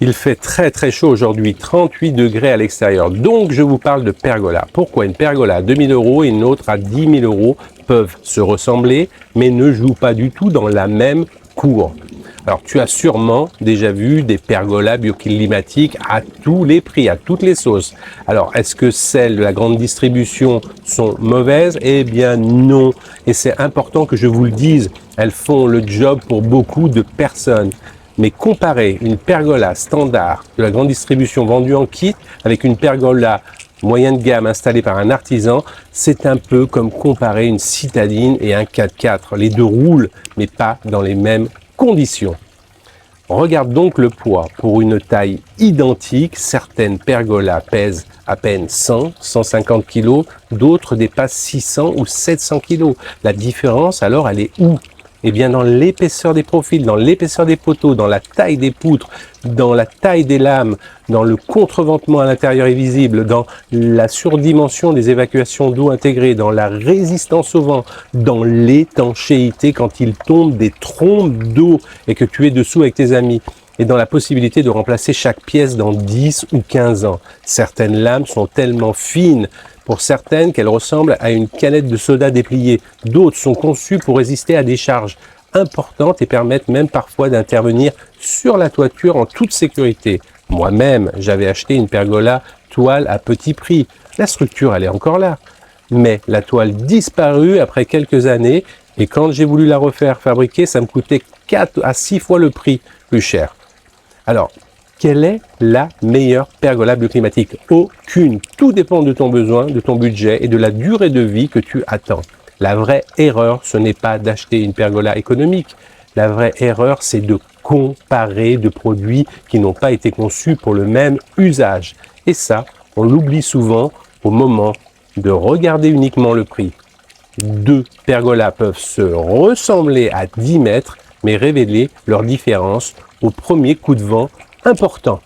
Il fait très très chaud aujourd'hui, 38 degrés à l'extérieur. Donc je vous parle de pergola. Pourquoi une pergola à 2000 € et une autre à 10 000 € peuvent se ressembler, mais ne jouent pas du tout dans la même cour. Alors tu as sûrement déjà vu des pergolas bioclimatiques à tous les prix, à toutes les sauces. Alors est-ce que celles de la grande distribution sont mauvaises? Eh bien non. Et c'est important que je vous le dise, elles font le job pour beaucoup de personnes. Mais comparer une pergola standard de la grande distribution vendue en kit avec une pergola moyenne gamme installée par un artisan, c'est un peu comme comparer une citadine et un 4x4. Les deux roulent, mais pas dans les mêmes conditions. Regarde donc le poids. Pour une taille identique, certaines pergolas pèsent à peine 100, 150 kg, d'autres dépassent 600 ou 700 kg. La différence, alors, elle est où? Eh bien, dans l'épaisseur des profils, dans l'épaisseur des poteaux, dans la taille des poutres, dans la taille des lames, dans le contreventement à l'intérieur est visible, dans la surdimension des évacuations d'eau intégrées, dans la résistance au vent, dans l'étanchéité quand il tombe des trombes d'eau et que tu es dessous avec tes amis, et dans la possibilité de remplacer chaque pièce dans 10 ou 15 ans. Certaines lames sont tellement fines pour certaines qu'elles ressemblent à une canette de soda dépliée. D'autres sont conçues pour résister à des charges importantes et permettent même parfois d'intervenir sur la toiture en toute sécurité. Moi-même, j'avais acheté une pergola toile à petit prix. La structure, elle est encore là. Mais la toile disparut après quelques années et quand j'ai voulu la refaire fabriquer, ça me coûtait 4 à 6 fois le prix plus cher. Alors, quelle est la meilleure pergola bioclimatique? Aucune. Tout dépend de ton besoin, de ton budget et de la durée de vie que tu attends. La vraie erreur, ce n'est pas d'acheter une pergola économique. La vraie erreur, c'est de comparer de produits qui n'ont pas été conçus pour le même usage. Et ça, on l'oublie souvent au moment de regarder uniquement le prix. Deux pergolas peuvent se ressembler à 10 mètres, mais révéler leur différence au premier coup de vent important.